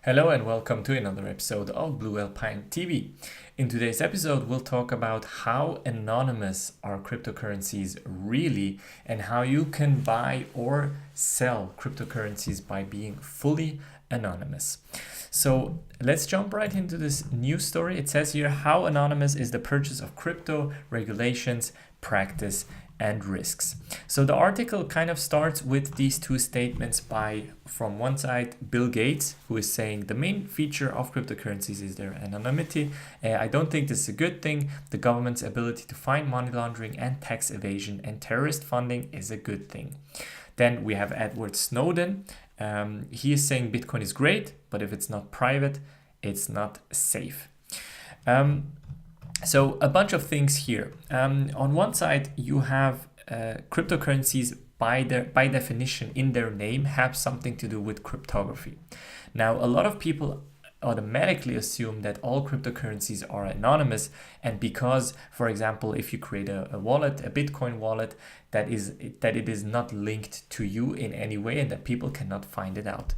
Hello and welcome to another episode of Blue Alpine TV. In today's episode, we'll talk about how anonymous are cryptocurrencies really and how you can buy or sell cryptocurrencies by being fully anonymous. So let's jump right into this news story. It says here, how anonymous is the purchase of crypto, regulations, practice, and risks. So the article kind of starts with these two statements by, from one side, Bill Gates, who is saying the main feature of cryptocurrencies is their anonymity. I don't think this is a good thing. The government's ability to find money laundering and tax evasion and terrorist funding is a good thing. Then we have Edward Snowden. He is saying Bitcoin is great, but if it's not private, it's not safe. So a bunch of things here. On one side, you have cryptocurrencies by definition in their name have something to do with cryptography. Now, a lot of people automatically assume that all cryptocurrencies are anonymous, and because, for example, if you create a wallet, a Bitcoin wallet, that it is not linked to you in any way and that people cannot find it out,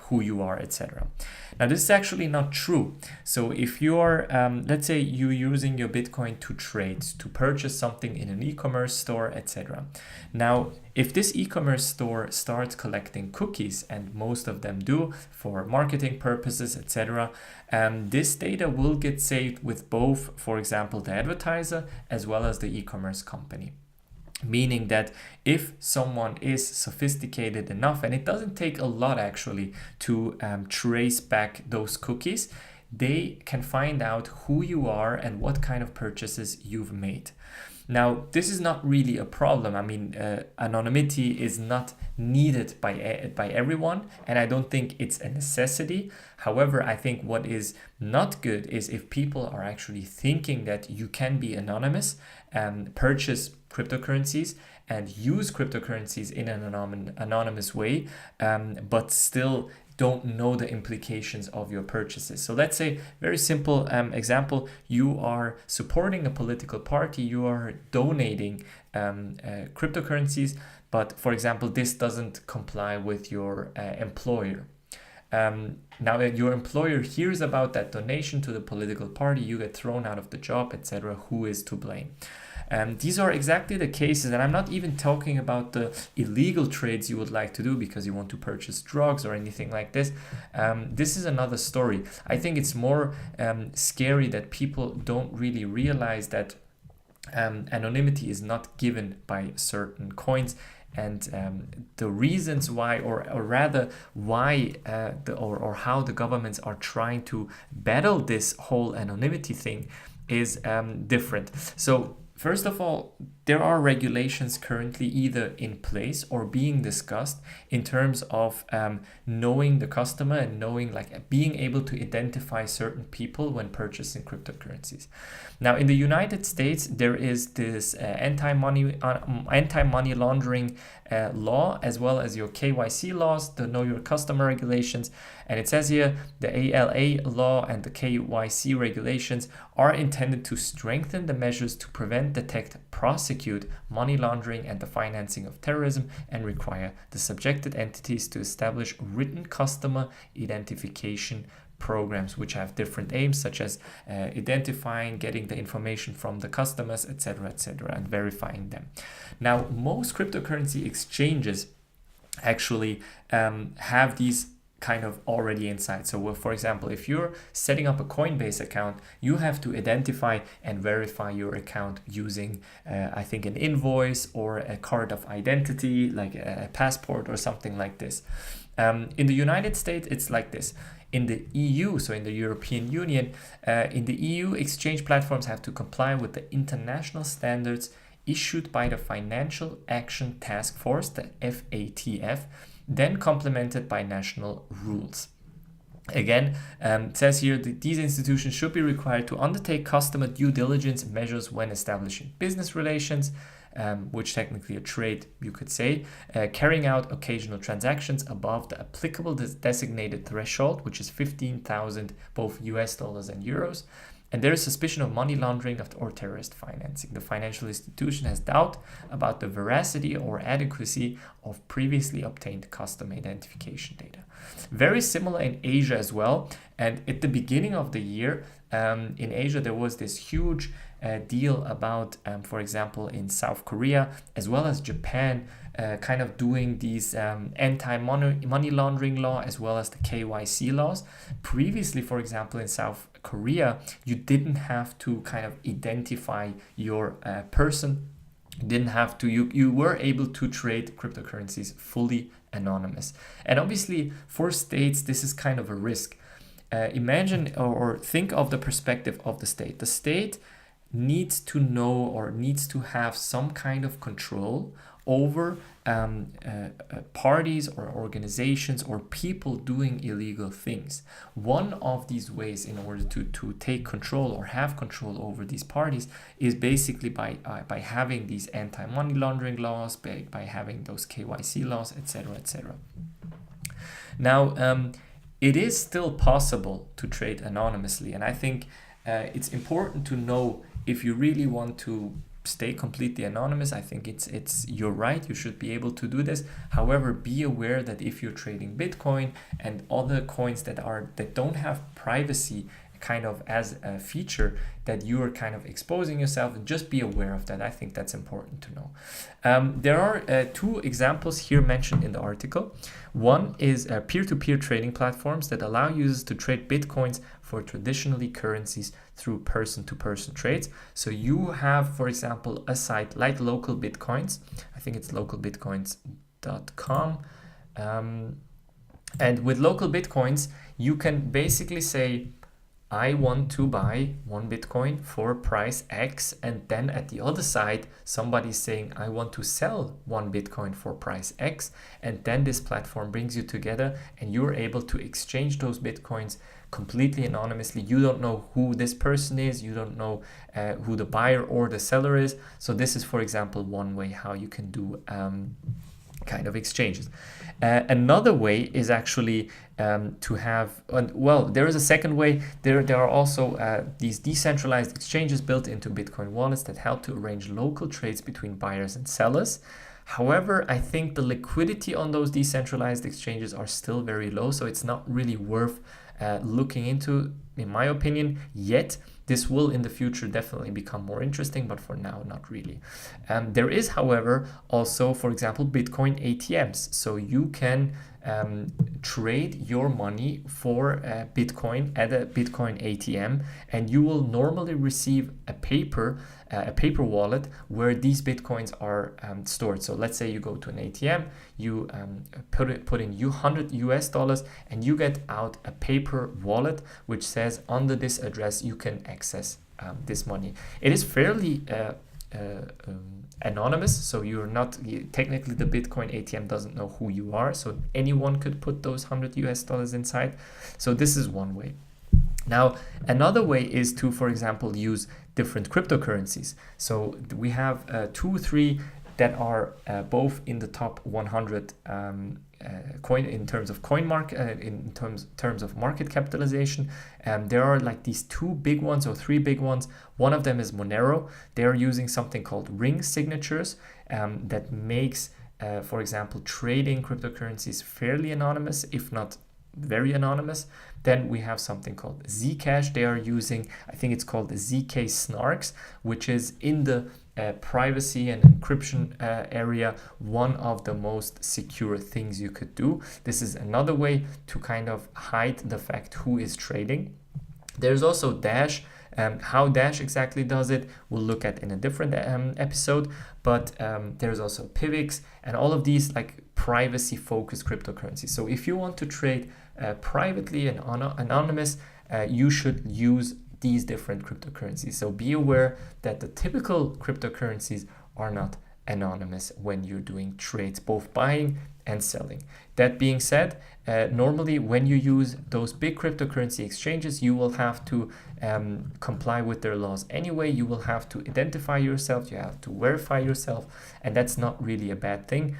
who you are, etc. Now, this is actually not true. So if you're, let's say you're using your Bitcoin to trade, to purchase something in an e-commerce store, etc. Now, if this e-commerce store starts collecting cookies, and most of them do for marketing purposes, etc., this data will get saved with both, for example, the advertiser as well as the e-commerce company. Meaning that if someone is sophisticated enough, and it doesn't take a lot actually to trace back those cookies, they can find out who you are and what kind of purchases you've made. Now, this is not really a problem. I mean, anonymity is not needed by everyone, and I don't think it's a necessity. However, I think what is not good is if people are actually thinking that you can be anonymous and purchase cryptocurrencies and use cryptocurrencies in an anonymous way, but still don't know the implications of your purchases. So let's say, very simple example, you are supporting a political party, you are donating cryptocurrencies, but for example, this doesn't comply with your employer. Now that your employer hears about that donation to the political party, you get thrown out of the job, etc. Who is to blame? These are exactly the cases, and I'm not even talking about the illegal trades you would like to do because you want to purchase drugs or anything like this. This is another story. I think it's more scary that people don't really realize that anonymity is not given by certain coins. And the reasons why, or rather why, or how the governments are trying to battle this whole anonymity thing is different. So first of all, there are regulations currently either in place or being discussed in terms of knowing the customer and knowing, like, being able to identify certain people when purchasing cryptocurrencies. Now, in the United States, there is this anti-money laundering law, as well as your KYC laws, the Know Your Customer regulations. And it says here, the ALA law and the KYC regulations are intended to strengthen the measures to prevent, detect, prosecute money laundering and the financing of terrorism, and require the subjected entities to establish written customer identification programs which have different aims, such as identifying, getting the information from the customers, etc., and verifying them. Now, most cryptocurrency exchanges actually have these kind of already inside. So for example, if you're setting up a Coinbase account, you have to identify and verify your account using I think an invoice or a card of identity, like a passport or something like this. In the United States, it's like this. In the EU, so in the European Union, in the EU, exchange platforms have to comply with the international standards issued by the Financial Action Task Force, the FATF, then complemented by national rules. Again, it says here that these institutions should be required to undertake customer due diligence measures when establishing business relations, which technically a trade, you could say, carrying out occasional transactions above the applicable designated threshold, which is 15,000 both US dollars and euros, and there is suspicion of money laundering or terrorist financing. The financial institution has doubt about the veracity or adequacy of previously obtained custom identification data. Very similar in Asia as well. And at the beginning of the year, in Asia, there was this huge deal about, for example, in South Korea, as well as Japan, kind of doing these anti-money laundering law as well as the KYC laws. Previously, for example, in South Korea, you didn't have to kind of identify your person. You didn't have to, you were able to trade cryptocurrencies fully anonymous. And obviously for states, this is kind of a risk. Imagine or think of the perspective of the state. The state needs to know or needs to have some kind of control over parties or organizations or people doing illegal things. One of these ways in order to take control or have control over these parties is basically by having these anti-money laundering laws, by having those KYC laws, etc., etc. Now, it is still possible to trade anonymously, and I think it's important to know if you really want to stay completely anonymous. I think it's your right. You should be able to do this. However, be aware that if you're trading Bitcoin and other coins that don't have privacy kind of as a feature, that you are kind of exposing yourself, and just be aware of that. I think that's important to know. There are two examples here mentioned in the article. One is peer-to-peer trading platforms that allow users to trade Bitcoins for traditionally currencies through person-to-person trades. So you have, for example, a site like Local Bitcoins. I think it's localbitcoins.com. And with Local Bitcoins, you can basically say, I want to buy one Bitcoin for price X, and then at the other side, somebody's saying, I want to sell one Bitcoin for price X, and then this platform brings you together and you're able to exchange those Bitcoins completely anonymously. You don't know who this person is, you don't know who the buyer or the seller is. So this is, for example, one way how you can do kind of exchanges. Another way is actually to have, well, there is a second way. There are also these decentralized exchanges built into Bitcoin wallets that help to arrange local trades between buyers and sellers. However, I think the liquidity on those decentralized exchanges are still very low, so it's not really worth looking into, in my opinion, yet. This will in the future definitely become more interesting, but for now, not really. There is, however, also, for example, Bitcoin ATMs. So you can trade your money for Bitcoin at a Bitcoin ATM, and you will normally receive a paper wallet where these Bitcoins are stored. So let's say you go to an ATM, you put in $100 and you get out a paper wallet which says under this address you can access this money. It is fairly anonymous, so you're not technically, the Bitcoin ATM doesn't know who you are, so anyone could put those $100 inside. So this is one way. Now, another way is to, for example, use different cryptocurrencies. So we have 2 or 3 that are both in the top 100 coin in terms of coin market, in terms of market capitalization. There are like these 2 big ones or 3 big ones. One of them is Monero. They're using something called ring signatures that makes, for example, trading cryptocurrencies fairly anonymous, if not very anonymous. Then we have something called Zcash. They are using, I think it's called the ZK Snarks, which is in the privacy and encryption area, one of the most secure things you could do. This is another way to kind of hide the fact who is trading. There's also Dash. How Dash exactly does it, we'll look at in a different episode. But there's also Pivx, and all of these like privacy-focused cryptocurrencies. So if you want to trade privately and anonymous, you should use these different cryptocurrencies. So be aware that the typical cryptocurrencies are not anonymous when you're doing trades, both buying and selling. That being said, normally when you use those big cryptocurrency exchanges, you will have to comply with their laws anyway. You will have to identify yourself, you have to verify yourself, and that's not really a bad thing.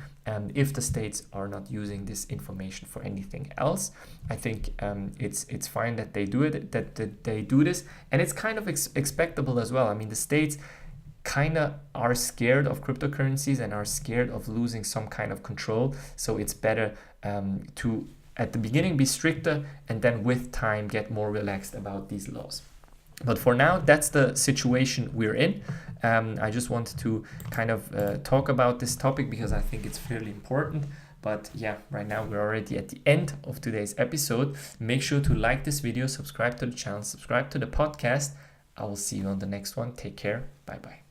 If the states are not using this information for anything else, I think it's fine that they do it, that they do this, and it's kind of expectable as well. I mean, the states kind of are scared of cryptocurrencies and are scared of losing some kind of control. So it's better to, at the beginning, be stricter and then with time get more relaxed about these laws. But for now, that's the situation we're in. I just wanted to kind of talk about this topic because I think it's fairly important. But yeah, right now we're already at the end of today's episode. Make sure to like this video, subscribe to the channel, subscribe to the podcast. I will see you on the next one. Take care. Bye-bye.